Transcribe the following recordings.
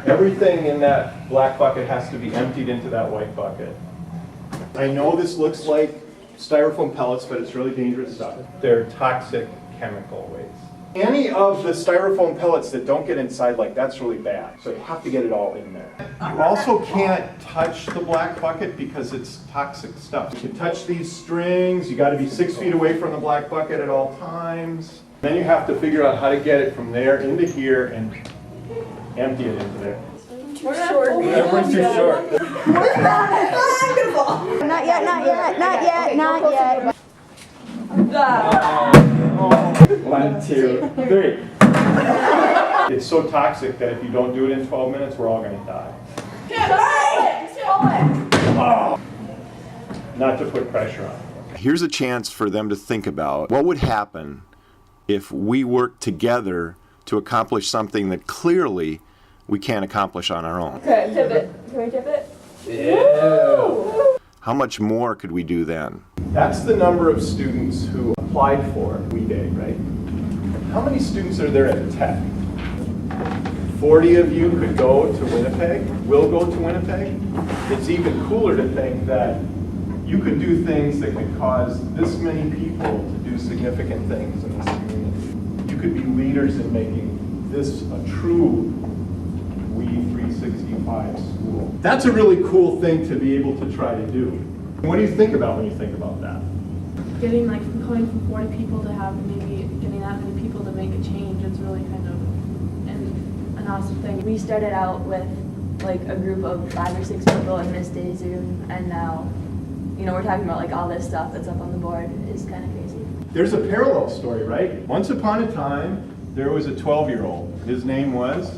Everything in that black bucket has to be emptied into that white bucket. I know this looks like styrofoam pellets, but it's really dangerous stuff. They're toxic chemical waste. Any of the styrofoam pellets that don't get inside, like, that's really bad. So you have to get it all in there. You also can't touch the black bucket because it's toxic stuff. You can touch these strings, you gotta be 6 feet away from the black bucket at all times. Then you have to figure out how to get it from there into here and empty it into there. We're short. Everyone's too short. Not yet, not yet, not yet, not yet. 1, 2, 3. It's so toxic that if you don't do it in 12 minutes, we're all going to die. Oh. Not to put pressure on. Here's a chance for them to think about what would happen if we worked together to accomplish something that clearly we can't accomplish on our own. Okay, tip it. Can we tip it? Yeah. How much more could we do then? That's the number of students who applied for WeDay, right? How many students are there at Tech? 40 of you could go to Winnipeg, will go to Winnipeg. It's even cooler to think that you could do things that could cause this many people to do significant things in this community. You could be leaders in making this a true We 365 school. That's a really cool thing to be able to try to do. What do you think about when you think about that? Getting going from 40 people to have maybe getting that many people to make a change, it's really kind of an awesome thing. We started out with like a group of 5 or 6 people in Miss Day's room, and now, you know, we're talking about like all this stuff that's up on the board is kind of crazy. There's a parallel story, right? Once upon a time, there was a 12-year-old. His name was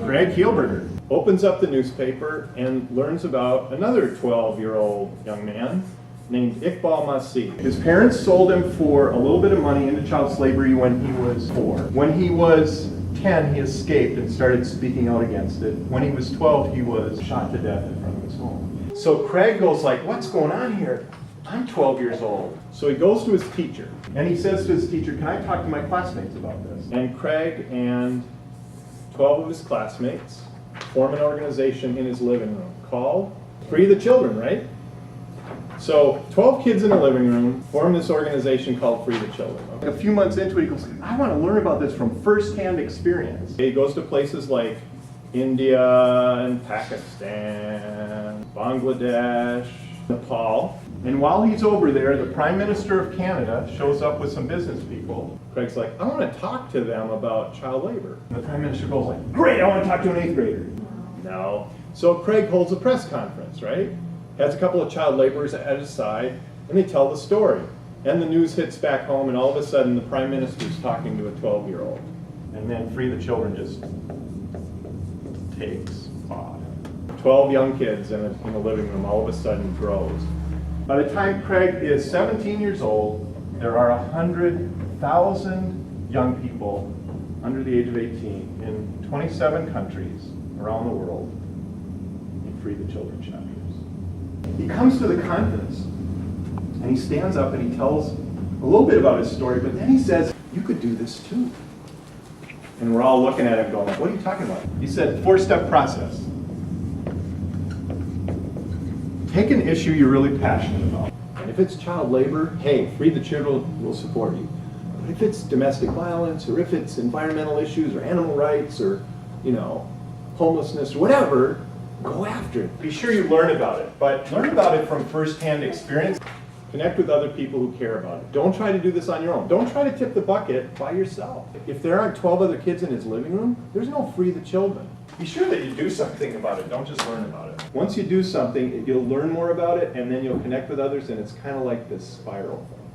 Craig Heelberger. Opens up the newspaper and learns about another 12-year-old young man named Iqbal Masih. His parents sold him for a little bit of money into child slavery when he was 4. When he was 10, he escaped and started speaking out against it. When he was 12, he was shot to death in front of his home. So Craig goes like, what's going on here? I'm 12 years old. So he goes to his teacher and he says to his teacher, can I talk to my classmates about this? And Craig and 12 of his classmates form an organization in his living room called Free the Children, right? So 12 kids in a living room form this organization called Free the Children. A few months into it, he goes, I want to learn about this from first-hand experience. He goes to places like India and Pakistan, Bangladesh, Nepal. And while he's over there, the Prime Minister of Canada shows up with some business people. Craig's like, I want to talk to them about child labor. And the Prime Minister goes like, great, I want to talk to an 8th grader. No. So Craig holds a press conference, right? Has a couple of child laborers at his side, and they tell the story. And the news hits back home, and all of a sudden the Prime Minister's talking to a 12-year-old. And then Free the Children just takes off. 12 young kids in a living room all of a sudden grows. By the time Craig is 17 years old, there are 100,000 young people under the age of 18 in 27 countries around the world in Free the Children chapters. He comes to the conference and he stands up and he tells a little bit about his story, but then he says, you could do this too. And we're all looking at him going, what are you talking about? He said, 4-step process. Take an issue you're really passionate about. And if it's child labor, hey, Free the Children will support you. But if it's domestic violence, or if it's environmental issues, or animal rights, or, you know, homelessness, or whatever, go after it. Be sure you learn about it, but learn about it from first-hand experience. Connect with other people who care about it. Don't try to do this on your own. Don't try to tip the bucket by yourself. If there aren't 12 other kids in his living room, there's no Free the Children. Be sure that you do something about it. Don't just learn about it. Once you do something, you'll learn more about it, and then you'll connect with others, and it's kind of like this spiral thing.